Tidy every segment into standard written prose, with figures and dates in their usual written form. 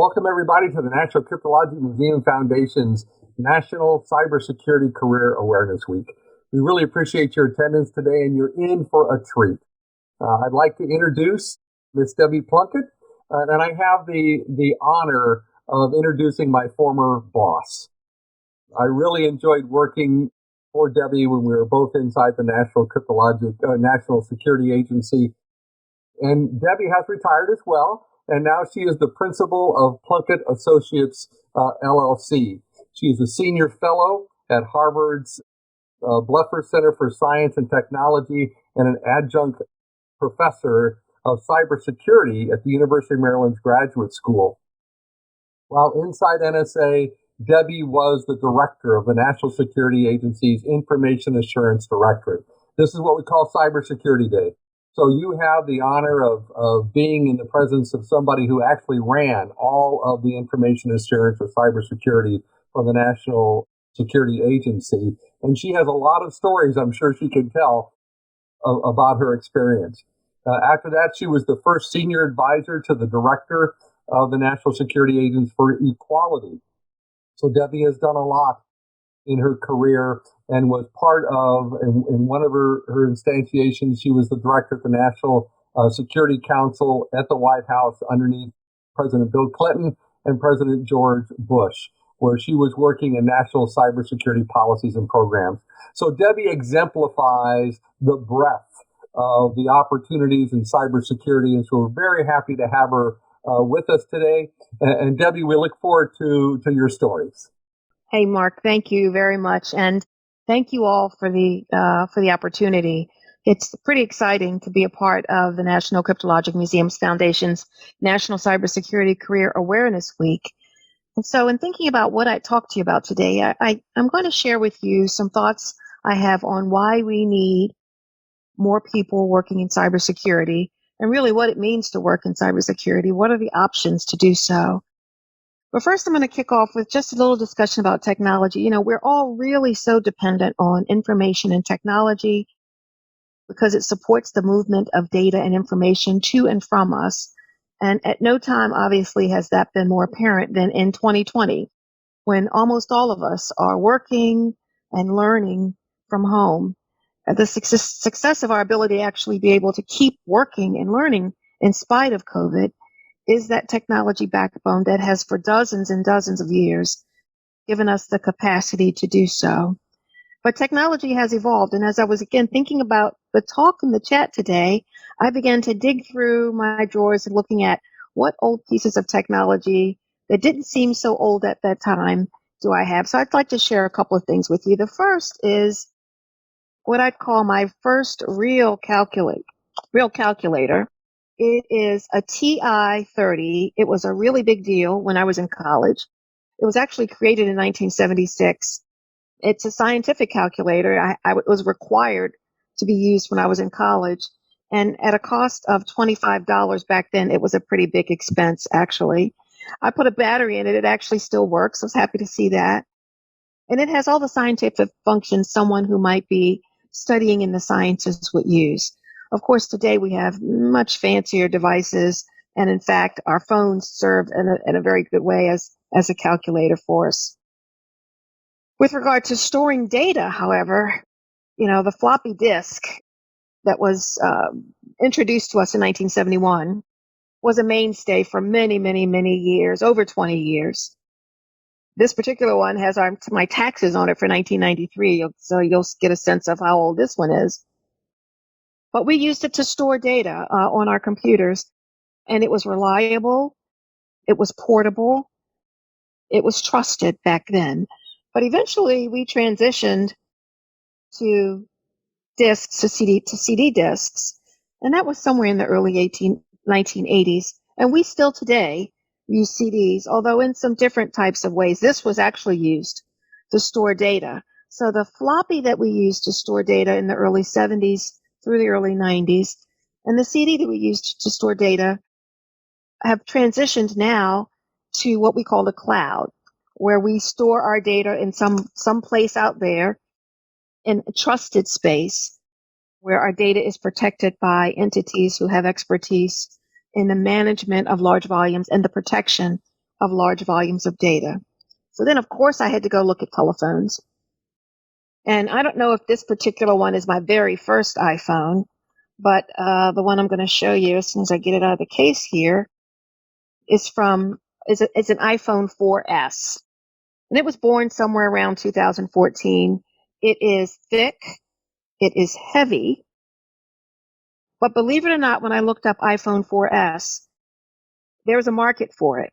Welcome, everybody, to the National Cryptologic Museum Foundation's National Cybersecurity Career Awareness Week. We really appreciate your attendance today, and you're in for a treat. I'd like to introduce Miss Debbie Plunkett, and I have the honor of introducing my former boss. I really enjoyed working for Debbie when we were both inside the National Security Agency. And Debbie has retired as well, and now she is the principal of Plunkett Associates, LLC. She is a senior fellow at Harvard's Bleffer Center for Science and Technology and an adjunct professor of cybersecurity at the University of Maryland's Graduate School. While inside NSA, Debbie was the director of the National Security Agency's Information Assurance Directorate. This is what we call Cybersecurity Day. So you have the honor of being in the presence of somebody who actually ran all of the information assurance or cybersecurity for the National Security Agency. And she has a lot of stories I'm sure she can tell about her experience. After that, she was the first senior advisor to the director of the National Security Agency for Equality. So Debbie has done a lot in her career and was part of, in one of her instantiations, she was the director of the National Security Council at the White House underneath President Bill Clinton and President George Bush, where she was working in national cybersecurity policies and programs. So Debbie exemplifies the breadth of the opportunities in cybersecurity, and so we're very happy to have her with us today. And Debbie, we look forward to your stories. Hey, Mark, thank you very much. And thank you all for the opportunity. It's pretty exciting to be a part of the National Cryptologic Museums Foundation's National Cybersecurity Career Awareness Week. And so in thinking about what I talked to you about today, I'm going to share with you some thoughts I have on why we need more people working in cybersecurity and really what it means to work in cybersecurity. What are the options to do so? But first, I'm going to kick off with just a little discussion about technology. You know, we're all really so dependent on information and technology because it supports the movement of data and information to and from us. And at no time, obviously, has that been more apparent than in 2020, when almost all of us are working and learning from home. The success of our ability to actually be able to keep working and learning in spite of COVID is that technology backbone that has for dozens and dozens of years given us the capacity to do so. But technology has evolved. And as I was again thinking about the talk in the chat today, I began to dig through my drawers and looking at what old pieces of technology that didn't seem so old at that time do I have. So I'd like to share a couple of things with you. The first is what I'd call my first real calculator. It is a TI-30. It was a really big deal when I was in college. It was actually created in 1976. It's a scientific calculator. I was required to be used when I was in college. And at a cost of $25 back then, it was a pretty big expense, actually. I put a battery in it. It actually still works. I was happy to see that. And it has all the scientific functions someone who might be studying in the sciences would use. Of course, today we have much fancier devices, and in fact, our phones serve in a very good way as a calculator for us. With regard to storing data, however, you know, the floppy disk that was introduced to us in 1971 was a mainstay for many, many, many years, over 20 years. This particular one has my taxes on it for 1993, so you'll get a sense of how old this one is. But we used it to store data on our computers, and it was reliable, it was portable, it was trusted back then. But eventually we transitioned to disks, to CD disks, and that was somewhere in the early 1980s. And we still today use CDs, although in some different types of ways. This was actually used to store data. So the floppy that we used to store data in the early 70s through the early 90s, and the CD that we used to store data have transitioned now to what we call the cloud, where we store our data in some place out there in a trusted space where our data is protected by entities who have expertise in the management of large volumes and the protection of large volumes of data. So then, of course, I had to go look at telephones. And I don't know if this particular one is my very first iPhone, but the one I'm going to show you as soon as I get it out of the case here is it's an iPhone 4S. And it was born somewhere around 2014. It is thick. It is heavy. But believe it or not, when I looked up iPhone 4S, there was a market for it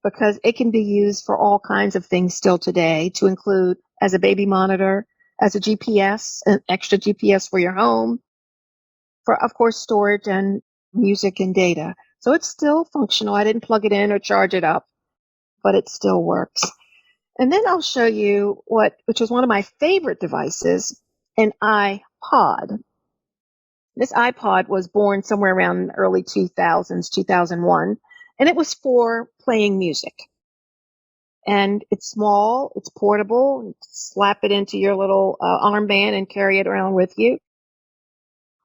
because it can be used for all kinds of things still today, to include as a baby monitor, as a GPS, an extra GPS for your home, for, of course, storage and music and data. So it's still functional. I didn't plug it in or charge it up, but it still works. And then I'll show you which was one of my favorite devices, an iPod. This iPod was born somewhere around the early 2000s, 2001, and it was for playing music. And it's small, it's portable, you slap it into your little armband and carry it around with you.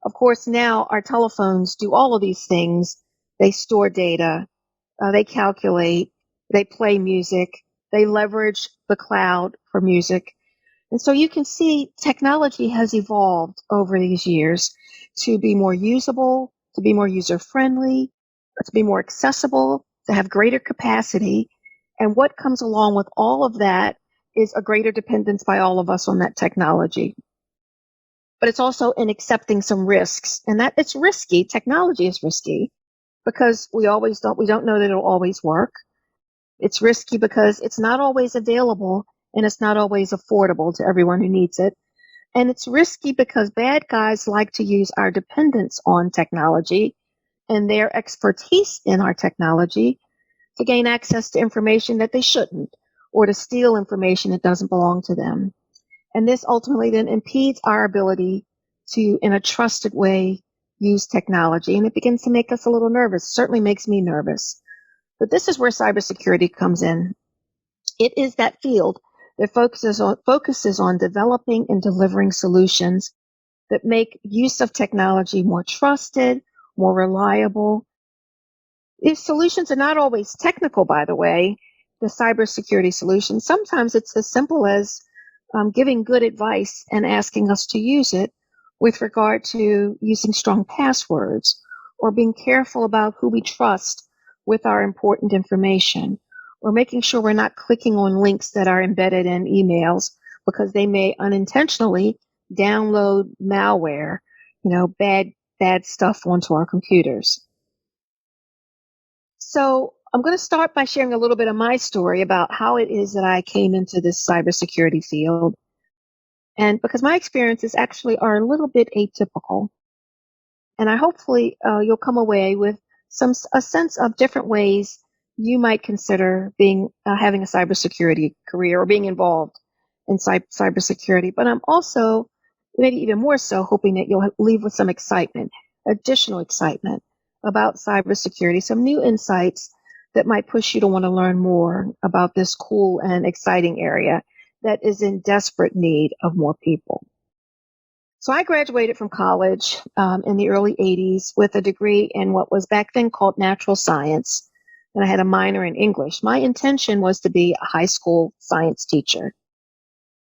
Of course, now our telephones do all of these things. They store data, they calculate, they play music, they leverage the cloud for music. And so you can see technology has evolved over these years to be more usable, to be more user-friendly, to be more accessible, to have greater capacity. And what comes along with all of that is a greater dependence by all of us on that technology. But it's also in accepting some risks, and that it's risky. Technology is risky because we don't know that it'll always work. It's risky because it's not always available and it's not always affordable to everyone who needs it. And it's risky because bad guys like to use our dependence on technology and their expertise in our technology to gain access to information that they shouldn't, or to steal information that doesn't belong to them. And this ultimately then impedes our ability to, in a trusted way, use technology. And it begins to make us a little nervous. It certainly makes me nervous. But this is where cybersecurity comes in. It is that field that focuses on developing and delivering solutions that make use of technology more trusted, more reliable. These solutions are not always technical, by the way, the cybersecurity solutions. Sometimes it's as simple as giving good advice and asking us to use it with regard to using strong passwords, or being careful about who we trust with our important information, or making sure we're not clicking on links that are embedded in emails because they may unintentionally download malware, bad stuff onto our computers. So I'm going to start by sharing a little bit of my story about how it is that I came into this cybersecurity field. And because my experiences actually are a little bit atypical. And I hopefully you'll come away with a sense of different ways you might consider having a cybersecurity career or being involved in cybersecurity. But I'm also, maybe even more so, hoping that you'll leave with some excitement, additional excitement about cybersecurity, some new insights that might push you to want to learn more about this cool and exciting area that is in desperate need of more people. So I graduated from college in the early 80s with a degree in what was back then called natural science, and I had a minor in English. My intention was to be a high school science teacher.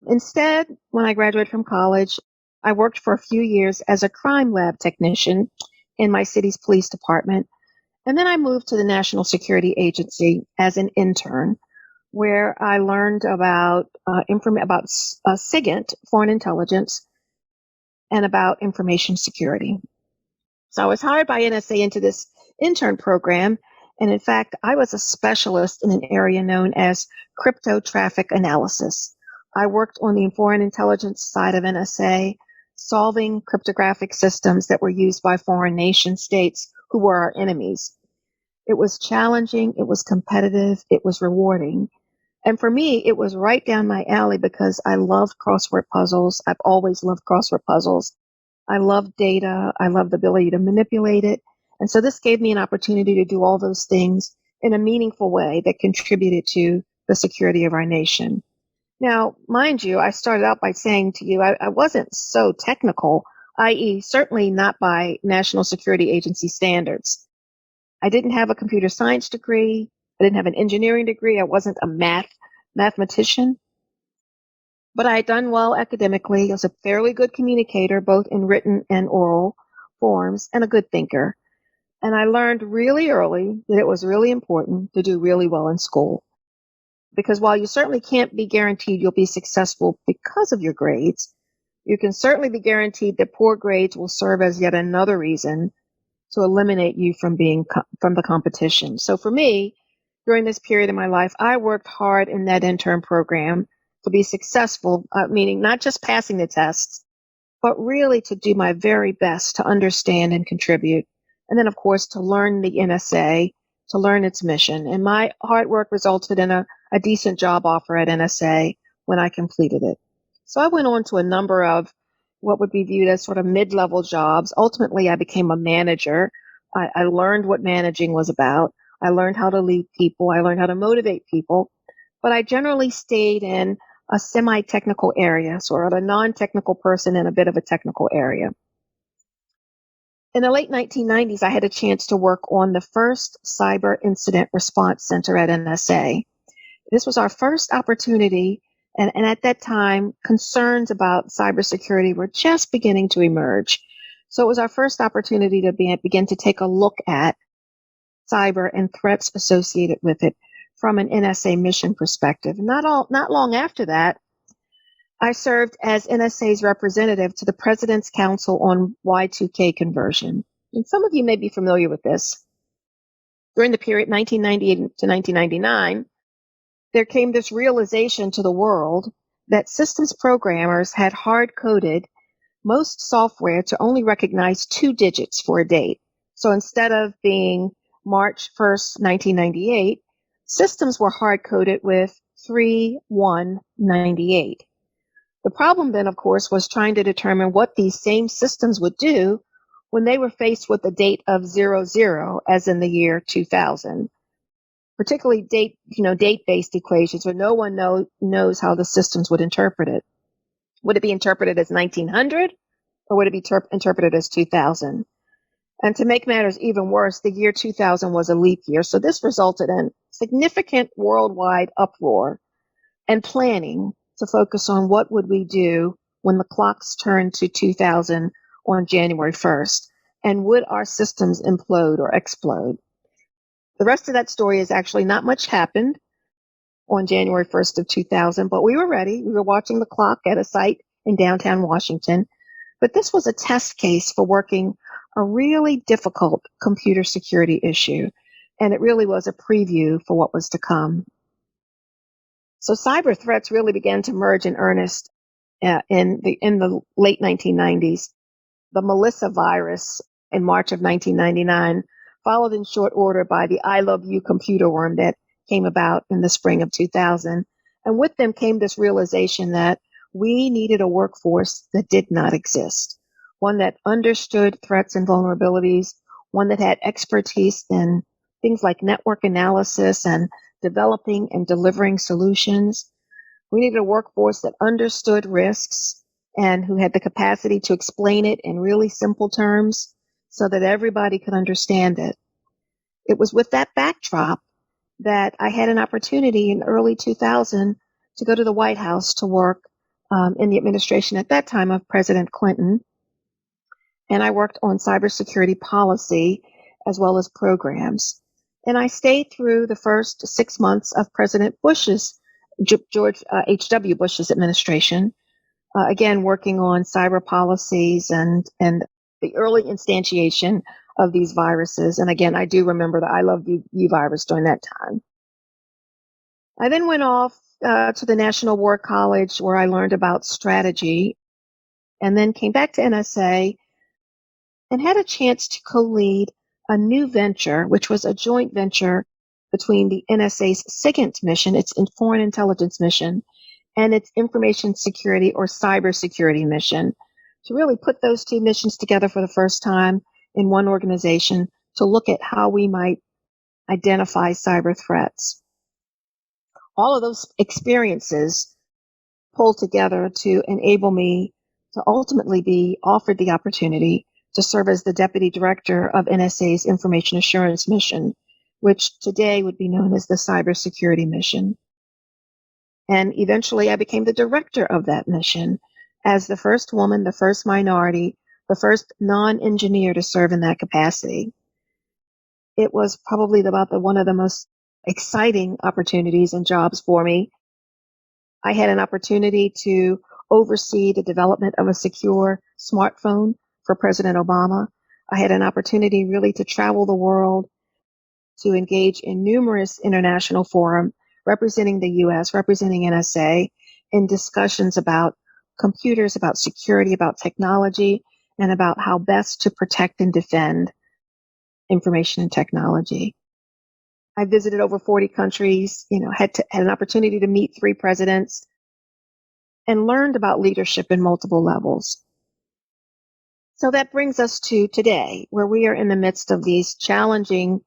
Instead, when I graduated from college, I worked for a few years as a crime lab technician in my city's police department, and then I moved to the National Security Agency as an intern, where I learned about SIGINT, foreign intelligence, and about information security. So I was hired by NSA into this intern program. And in fact, I was a specialist in an area known as crypto traffic analysis. I worked on the foreign intelligence side of NSA, solving cryptographic systems that were used by foreign nation states who were our enemies. It was challenging, it was competitive, it was rewarding. And for me, it was right down my alley because I love crossword puzzles. I've always loved crossword puzzles. I love data. I love the ability to manipulate it. And so this gave me an opportunity to do all those things in a meaningful way that contributed to the security of our nation. Now, mind you, I started out by saying to you, I wasn't so technical, i.e., certainly not by National Security Agency standards. I didn't have a computer science degree. I didn't have an engineering degree. I wasn't a mathematician, but I had done well academically. I was a fairly good communicator, both in written and oral forms, and a good thinker. And I learned really early that it was really important to do really well in school. Because while you certainly can't be guaranteed you'll be successful because of your grades, you can certainly be guaranteed that poor grades will serve as yet another reason to eliminate you from from the competition. So for me, during this period of my life, I worked hard in that intern program to be successful, meaning not just passing the tests, but really to do my very best to understand and contribute. And then, of course, to learn the NSA, to learn its mission. And my hard work resulted in a decent job offer at NSA when I completed it. So I went on to a number of what would be viewed as sort of mid-level jobs. Ultimately, I became a manager. I learned what managing was about. I learned how to lead people. I learned how to motivate people. But I generally stayed in a semi-technical area, sort of a non-technical person in a bit of a technical area. In the late 1990s, I had a chance to work on the first cyber incident response center at NSA. This was our first opportunity, and at that time, concerns about cybersecurity were just beginning to emerge. So it was our first opportunity to begin to take a look at cyber and threats associated with it from an NSA mission perspective. Not long after that, I served as NSA's representative to the President's Council on Y2K conversion. And some of you may be familiar with this. During the period 1998 to 1999, there came this realization to the world that systems programmers had hard-coded most software to only recognize 2 digits for a date. So instead of being March 1st, 1998, systems were hard-coded with 3198. The problem then, of course, was trying to determine what these same systems would do when they were faced with the date of 00, as in the year 2000. Particularly date-based equations where no one knows how the systems would interpret it. Would it be interpreted as 1900 or would it be interpreted as 2000? And to make matters even worse, the year 2000 was a leap year. So this resulted in significant worldwide uproar and planning to focus on what would we do when the clocks turned to 2000 on January 1st, and would our systems implode or explode? The rest of that story is actually not much happened on January 1st of 2000, but we were ready. We were watching the clock at a site in downtown Washington. But this was a test case for working a really difficult computer security issue, and it really was a preview for what was to come. So cyber threats really began to merge in earnest in the late 1990s. The malicious virus in March of 1999, followed in short order by the I Love You computer worm that came about in the spring of 2000. And with them came this realization that we needed a workforce that did not exist, one that understood threats and vulnerabilities, one that had expertise in things like network analysis and developing and delivering solutions. We needed a workforce that understood risks and who had the capacity to explain it in really simple terms so that everybody could understand it. It was with that backdrop that I had an opportunity in early 2000 to go to the White House to work in the administration at that time of President Clinton. And I worked on cybersecurity policy as well as programs. And I stayed through the first 6 months of President George H.W. Bush's administration, again, working on cyber policies and the early instantiation of these viruses. And again, I do remember the I Love You virus during that time. I then went off to the National War College where I learned about strategy, and then came back to NSA and had a chance to co-lead a new venture, which was a joint venture between the NSA's SIGINT mission, its foreign intelligence mission, and its information security or cybersecurity mission, to really put those two missions together for the first time in one organization to look at how we might identify cyber threats. All of those experiences pulled together to enable me to ultimately be offered the opportunity to serve as the deputy director of NSA's information assurance mission, which today would be known as the Cybersecurity mission. And eventually I became the director of that mission as the first woman, the first minority, the first non-engineer to serve in that capacity. It was probably one of the most exciting opportunities and jobs for me. I had an opportunity to oversee the development of a secure smartphone for President Obama. I had an opportunity really to travel the world, to engage in numerous international forums representing the U.S., representing NSA, in discussions about computers, about security, about technology, and about how best to protect and defend information and technology. I visited over 40 countries, had an opportunity to meet 3 presidents, and learned about leadership in multiple levels. So that brings us to today, where we are in the midst of these challenging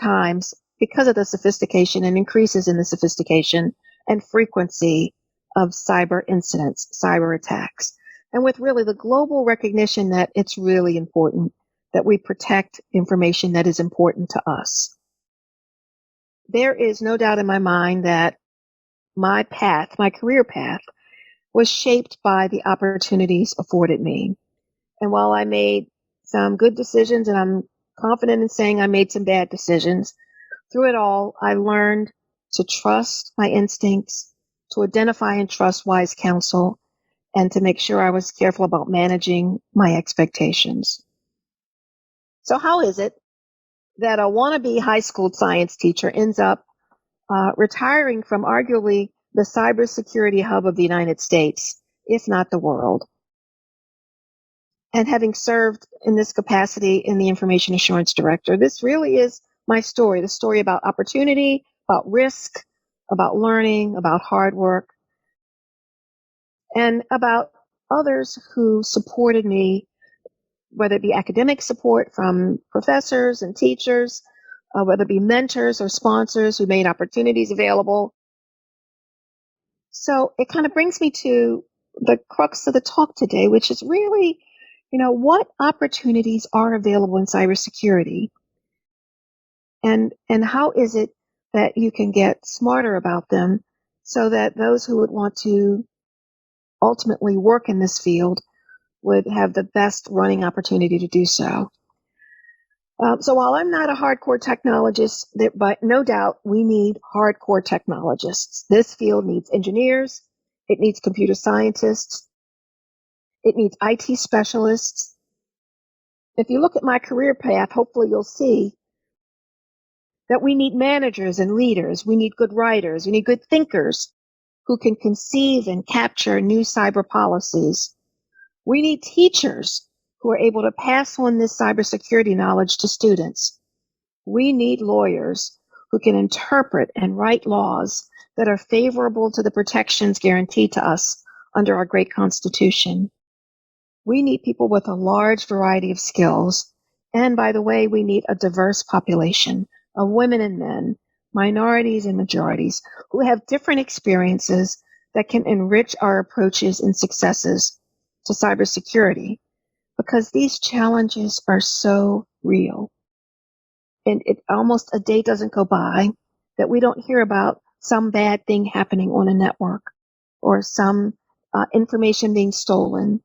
times because of the sophistication and increases in the sophistication and frequency of cyber incidents, cyber attacks, and with really the global recognition that it's really important that we protect information that is important to us. There is no doubt in my mind that my career path, was shaped by the opportunities afforded me. And while I made some good decisions, and I'm confident in saying I made some bad decisions, through it all, I learned to trust my instincts, to identify and trust wise counsel, and to make sure I was careful about managing my expectations. So how is it that a wannabe high school science teacher ends up retiring from arguably the cybersecurity hub of the United States, if not the world? And having served in this capacity in the Information Assurance Director, this really is my story, the story about opportunity, about risk, about learning, about hard work, and about others who supported me, whether it be academic support from professors and teachers, whether it be mentors or sponsors who made opportunities available. So it kind of brings me to the crux of the talk today, which is really, what opportunities are available in cybersecurity, and how is it that you can get smarter about them so that those who would want to ultimately work in this field would have the best running opportunity to do so. So while I'm not a hardcore technologist, but no doubt we need hardcore technologists. This field needs engineers. It needs computer scientists. It needs IT specialists. If you look at my career path, hopefully you'll see that we need managers and leaders. We need good writers. We need good thinkers who can conceive and capture new cyber policies. We need teachers who are able to pass on this cybersecurity knowledge to students. We need lawyers who can interpret and write laws that are favorable to the protections guaranteed to us under our great Constitution. We need people with a large variety of skills. And by the way, we need a diverse population of women and men, minorities and majorities who have different experiences that can enrich our approaches and successes to cybersecurity, because these challenges are so real. And it almost a day doesn't go by that we don't hear about some bad thing happening on a network or some information being stolen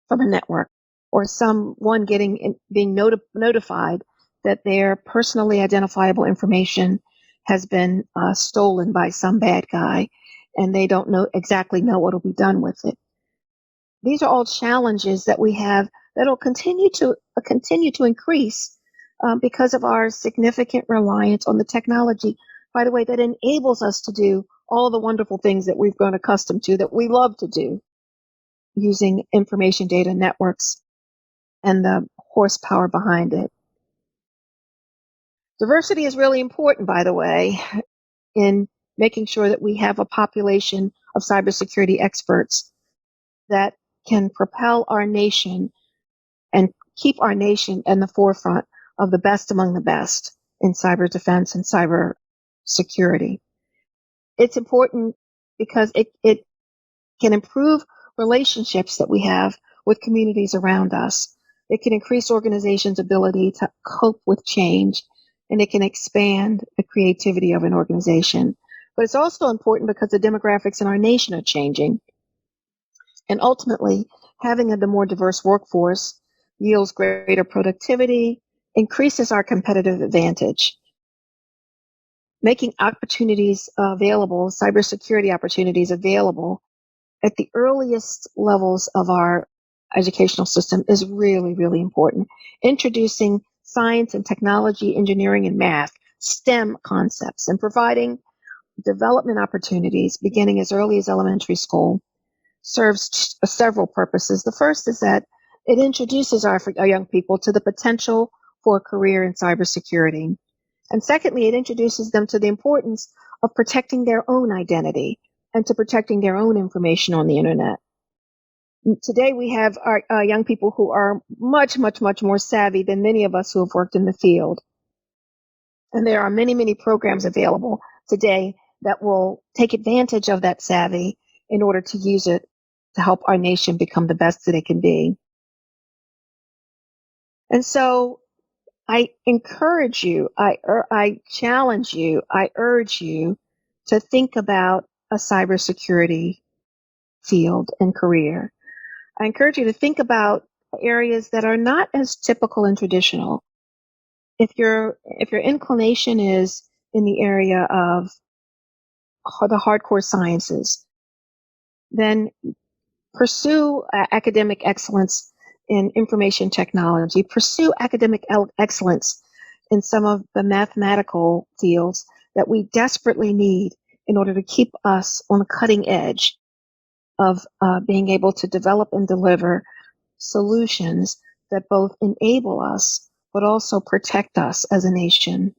from a network, or someone being notified that their personally identifiable information has been stolen by some bad guy, and they don't exactly know what will be done with it. These are all challenges that we have that will continue to increase because of our significant reliance on the technology, by the way, that enables us to do all of the wonderful things that we've grown accustomed to, that we love to do, using information data networks and the horsepower behind it. Diversity is really important, by the way, in making sure that we have a population of cybersecurity experts that can propel our nation and keep our nation in the forefront of the best among the best in cyber defense and cyber security. It's important because it can improve relationships that we have with communities around us. It can increase organizations' ability to cope with change and it can expand the creativity of an organization. But it's also important because the demographics in our nation are changing. And ultimately, having a more diverse workforce yields greater productivity, increases our competitive advantage, making opportunities available, cybersecurity opportunities available at the earliest levels of our educational system is really, really important. Introducing science and technology, engineering and math, STEM concepts, and providing development opportunities beginning as early as elementary school serves several purposes. The first is that it introduces our young people to the potential for a career in cybersecurity. And secondly, it introduces them to the importance of protecting their own identity and to protecting their own information on the internet. Today, we have our young people who are much, much, much more savvy than many of us who have worked in the field. And there are many, many programs available today that will take advantage of that savvy in order to use it to help our nation become the best that it can be. And so I encourage you, I challenge you, I urge you to think about a cybersecurity field and career. I encourage you to think about areas that are not as typical and traditional. If your inclination is in the area of the hardcore sciences, then pursue academic excellence in information technology. Pursue academic excellence in some of the mathematical fields that we desperately need in order to keep us on the cutting edge of being able to develop and deliver solutions that both enable us but also protect us as a nation.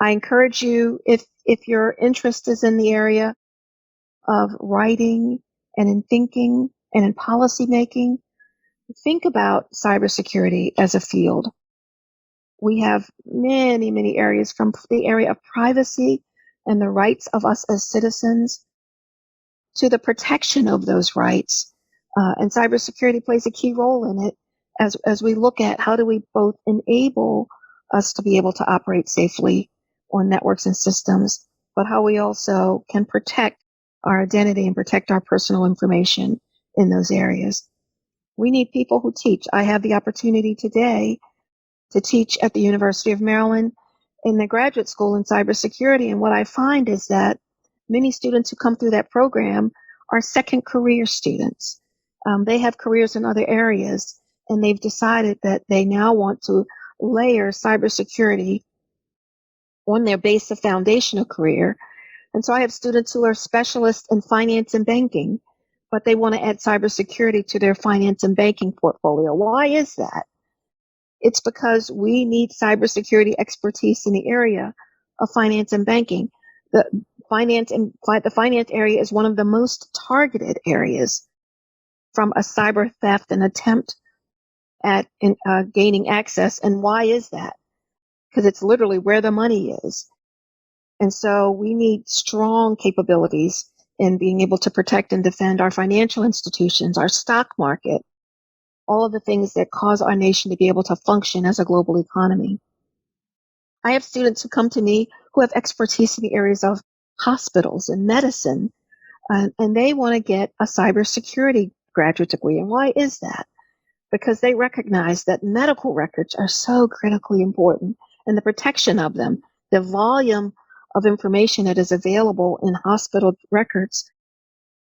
I encourage you, if your interest is in the area of writing and in thinking and in policy making, think about cybersecurity as a field. We have many, many areas, from the area of privacy and the rights of us as citizens to the protection of those rights. And cybersecurity plays a key role in it as we look at how do we both enable us to be able to operate safely on networks and systems, but how we also can protect our identity and protect our personal information in those areas. We need people who teach. I have the opportunity today to teach at the University of Maryland in the graduate school in cybersecurity. And what I find is that many students who come through that program are second career students. They have careers in other areas, and they've decided that they now want to layer cybersecurity on their base of foundational career. And so I have students who are specialists in finance and banking, but they want to add cybersecurity to their finance and banking portfolio. Why is that? It's because we need cybersecurity expertise in the area of finance and banking. The finance area is one of the most targeted areas from a cyber theft and attempt at gaining access. And why is that? Because it's literally where the money is. And so we need strong capabilities in being able to protect and defend our financial institutions, our stock market, all of the things that cause our nation to be able to function as a global economy. I have students who come to me who have expertise in the areas of hospitals and medicine, and they want to get a cybersecurity graduate degree. And why is that? Because they recognize that medical records are so critically important, and the protection of them, the volume of information that is available in hospital records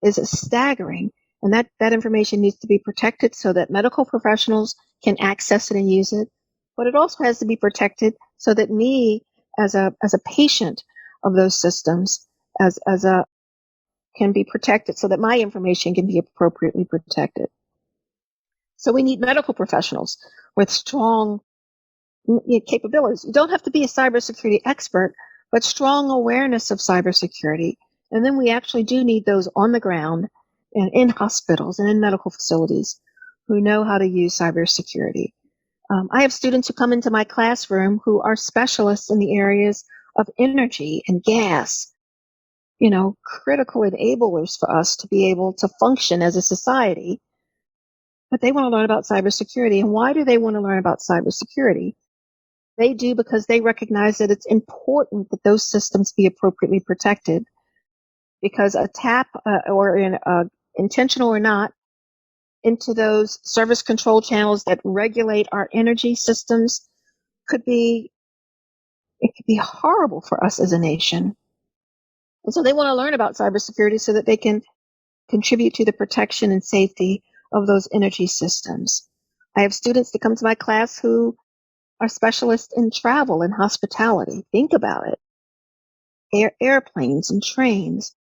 is staggering. And that information needs to be protected so that medical professionals can access it and use it. But it also has to be protected so that me as a patient of those systems can be protected so that my information can be appropriately protected. So we need medical professionals with strong capabilities. You don't have to be a cybersecurity expert, but strong awareness of cybersecurity. And then we actually do need those on the ground and in hospitals and in medical facilities who know how to use cybersecurity. I have students who come into my classroom who are specialists in the areas of energy and gas, critical enablers for us to be able to function as a society. But they want to learn about cybersecurity. And why do they want to learn about cybersecurity? They do because they recognize that it's important that those systems be appropriately protected. Because a tap intentional or not, into those service control channels that regulate our energy systems could be horrible for us as a nation. And so they want to learn about cybersecurity so that they can contribute to the protection and safety of those energy systems. I have students that come to my class who are specialists in travel and hospitality. Think about it. Airplanes and trains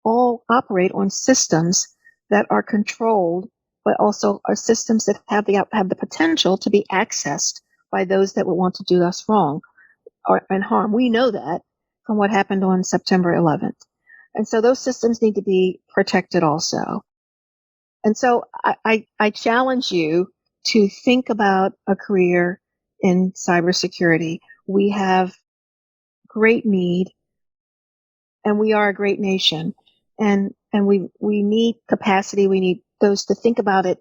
all operate on systems that are controlled, but also are systems that have the potential to be accessed by those that would want to do us wrong and harm. We know that from what happened on September 11th. And so those systems need to be protected also. And so I challenge you to think about a career in cybersecurity. We have great need, and we are a great nation. And we need capacity. We need those to think about it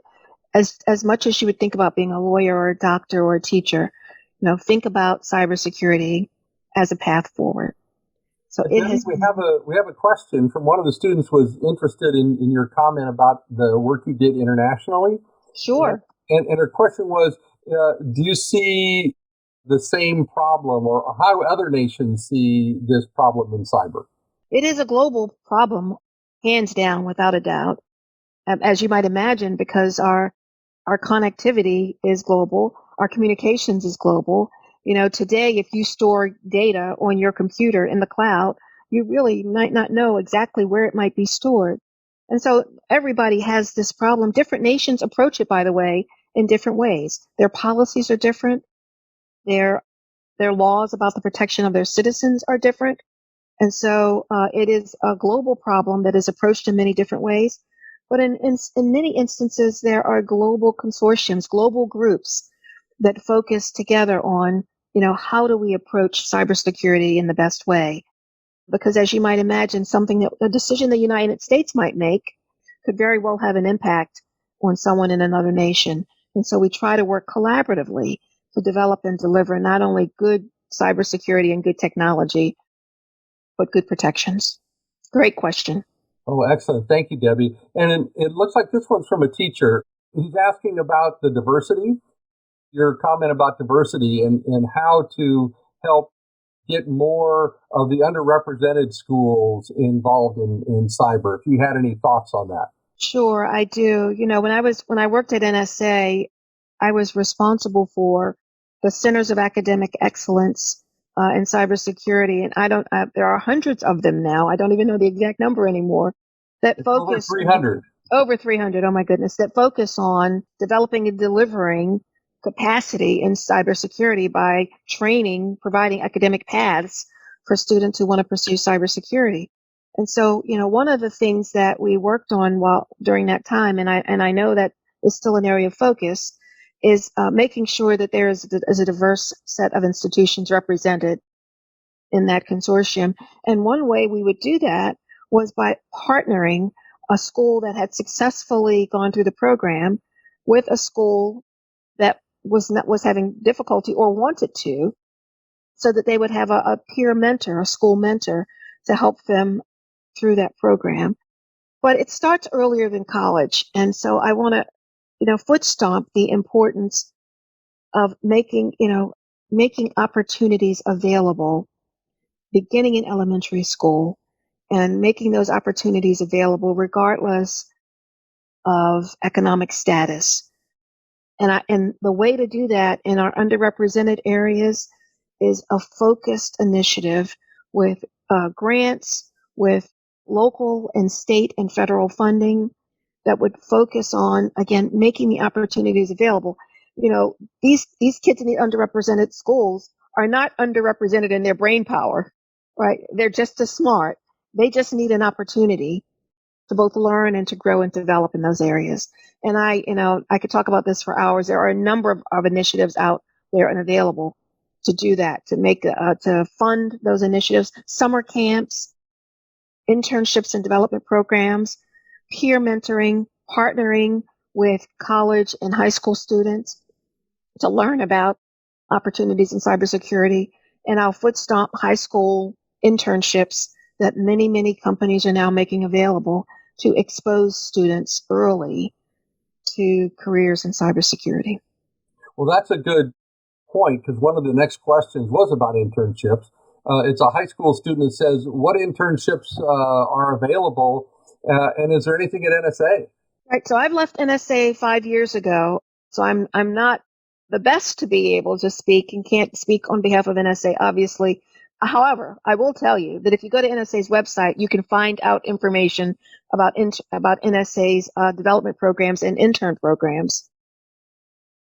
as much as you would think about being a lawyer or a doctor or a teacher. Think about cybersecurity as a path forward. So we have a question from one of the students was interested in your comment about the work you did internationally. Sure. And her question was, do you see the same problem, or how do other nations see this problem in cyber? It is a global problem, hands down, without a doubt, as you might imagine, because our connectivity is global, our communications is global. Today, if you store data on your computer in the cloud, you really might not know exactly where it might be stored. And so everybody has this problem. Different nations approach it, by the way, in different ways. Their policies are different. Their laws about the protection of their citizens are different. And so it is a global problem that is approached in many different ways. But in many instances, there are global consortiums, global groups that focus together on, how do we approach cybersecurity in the best way? Because as you might imagine, a decision the United States might make could very well have an impact on someone in another nation. And so we try to work collaboratively to develop and deliver not only good cybersecurity and good technology, but good protections. Great question. Oh, excellent. Thank you, Debbie. And it looks like this one's from a teacher. He's asking about the diversity, your comment about diversity and how to help get more of the underrepresented schools involved in cyber. If you had any thoughts on that. Sure, I do. When I worked at NSA, I was responsible for the Centers of Academic Excellence in cybersecurity, and there are hundreds of them now. I don't even know the exact number anymore. That focus over 300. Over 300. Oh my goodness! That focus on developing and delivering capacity in cybersecurity by providing academic paths for students who want to pursue cybersecurity. And so, one of the things that we worked on during that time, and I know that is still an area of focus, is making sure that there is a diverse set of institutions represented in that consortium. And one way we would do that was by partnering a school that had successfully gone through the program with a school that was having difficulty or wanted to, so that they would have a peer mentor, a school mentor, to help them through that program. But it starts earlier than college. And so I want to, foot stomp the importance of making opportunities available beginning in elementary school, and making those opportunities available regardless of economic status. And the way to do that in our underrepresented areas is a focused initiative with grants, with local and state and federal funding that would focus on, again, making the opportunities available. These kids in the underrepresented schools are not underrepresented in their brain power, right? They're just as smart. They just need an opportunity to both learn and to grow and develop in those areas. And I could talk about this for hours. There are a number of initiatives out there and available to do that, to fund those initiatives, summer camps, internships and development programs, peer mentoring, partnering with college and high school students to learn about opportunities in cybersecurity, and I'll foot stomp high school internships that many, many companies are now making available to expose students early to careers in cybersecurity. Well, that's a good point, because one of the next questions was about internships. It's a high school student that says, what internships are available, and is there anything at NSA? Right. So I've left NSA 5 years ago. So I'm not the best to be able to speak and can't speak on behalf of NSA, obviously. However, I will tell you that if you go to NSA's website, you can find out information about NSA's development programs and intern programs.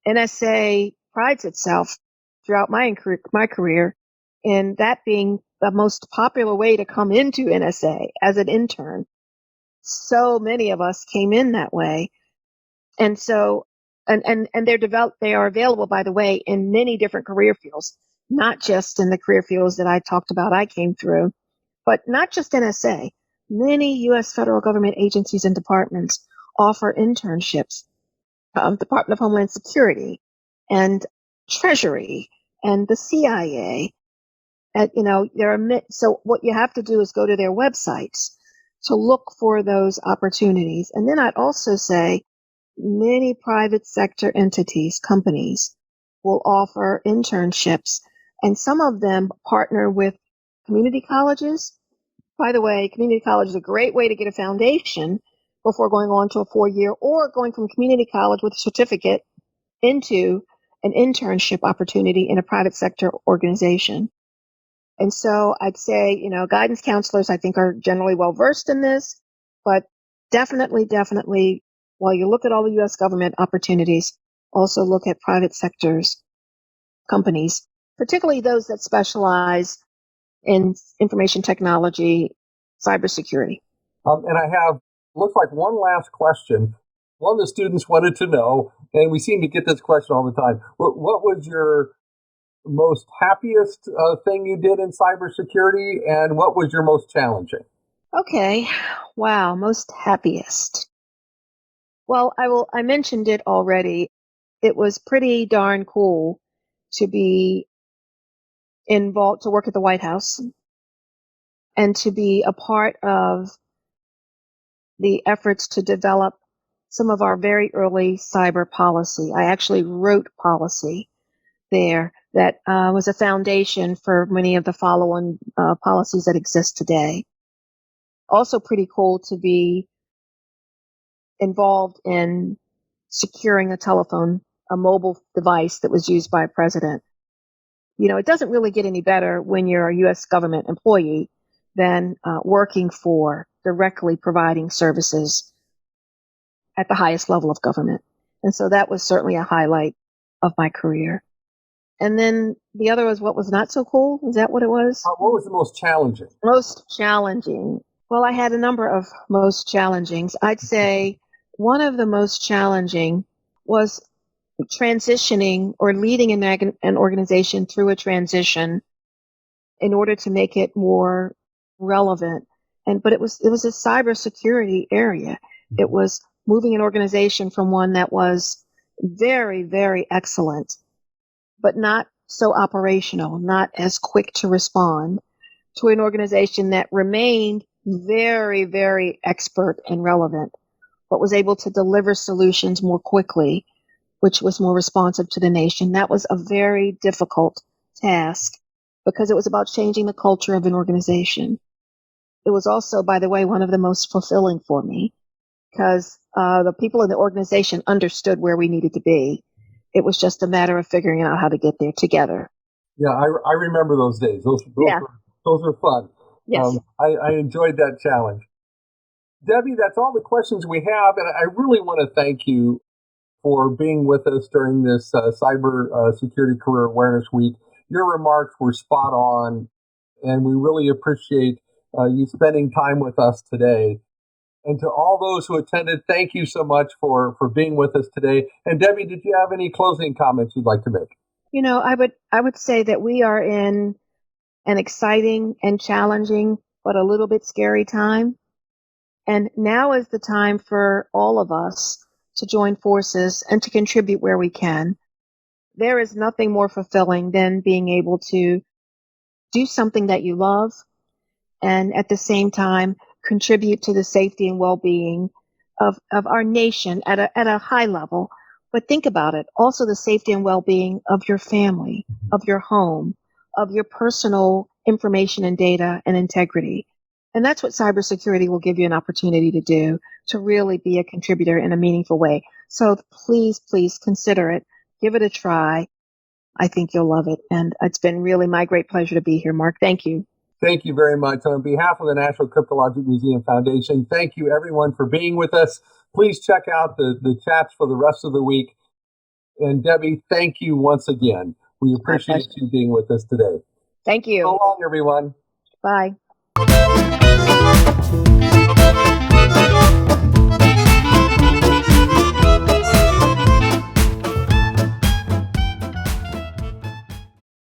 NSA prides itself throughout my career in that being the most popular way to come into NSA as an intern. So many of us came in that way. And so, and they are available, by the way, in many different career fields, not just in the career fields that I talked about I came through, but not just NSA. Many U.S. federal government agencies and departments offer internships. Department of Homeland Security and Treasury and the CIA. And, so what you have to do is go to their websites to look for those opportunities. And then I'd also say many private sector entities, companies will offer internships, and some of them partner with community colleges. By the way, community college is a great way to get a foundation before going on to a 4-year, or going from community college with a certificate into an internship opportunity in a private sector organization. And so I'd say, guidance counselors, I think, are generally well versed in this, but definitely, while you look at all the U.S. government opportunities, also look at private sectors, companies, particularly those that specialize in information technology, cybersecurity. And I have, looks like one last question. One of the students wanted to know, and we seem to get this question all the time, what was your most happiest thing you did in cybersecurity, and what was your most challenging? Okay. Wow. Most happiest. Well, I mentioned it already. It was pretty darn cool to be involved, to work at the White House and to be a part of the efforts to develop some of our very early cyber policy. I actually wrote policy there that was a foundation for many of the follow-on policies that exist today. Also pretty cool to be involved in securing a mobile device that was used by a president. It doesn't really get any better when you're a U.S. government employee than working for, directly providing services at the highest level of government. And so that was certainly a highlight of my career. And then the other was what was not so cool. Is that what it was? What was the most challenging? Most challenging. Well, I had a number of most challengings. I'd say one of the most challenging was transitioning or leading an organization through a transition in order to make it more relevant. But it was a cybersecurity area. It was moving an organization from one that was very, very excellent, but not so operational, not as quick to respond, to an organization that remained very, very expert and relevant, but was able to deliver solutions more quickly, which was more responsive to the nation. That was a very difficult task because it was about changing the culture of an organization. It was also, by the way, one of the most fulfilling for me because the people in the organization understood where we needed to be. It was just a matter of figuring out how to get there together. Yeah, I remember those days. Those were fun. Yes. I enjoyed that challenge. Debbie, that's all the questions we have, and I really want to thank you for being with us during this Cyber Security Career Awareness Week. Your remarks were spot on, and we really appreciate you spending time with us today. And to all those who attended, thank you so much for being with us today. And Debbie, did you have any closing comments you'd like to make? I would say that we are in an exciting and challenging, but a little bit scary time. And now is the time for all of us to join forces and to contribute where we can. there is nothing more fulfilling than being able to do something that you love and at the same time contribute to the safety and well-being of our nation at a high level. But think about it, also the safety and well-being of your family, of your home, of your personal information and data and integrity. And that's what cybersecurity will give you an opportunity to do, to really be a contributor in a meaningful way. So please, please consider it. Give it a try. I think you'll love it. And it's been really my great pleasure to be here, Mark. Thank you. Thank you very much. On behalf of the National Cryptologic Museum Foundation, thank you everyone for being with us. Please check out the chats for the rest of the week. And Debbie, thank you once again. We appreciate you being with us today. Thank you. So long, everyone. Bye.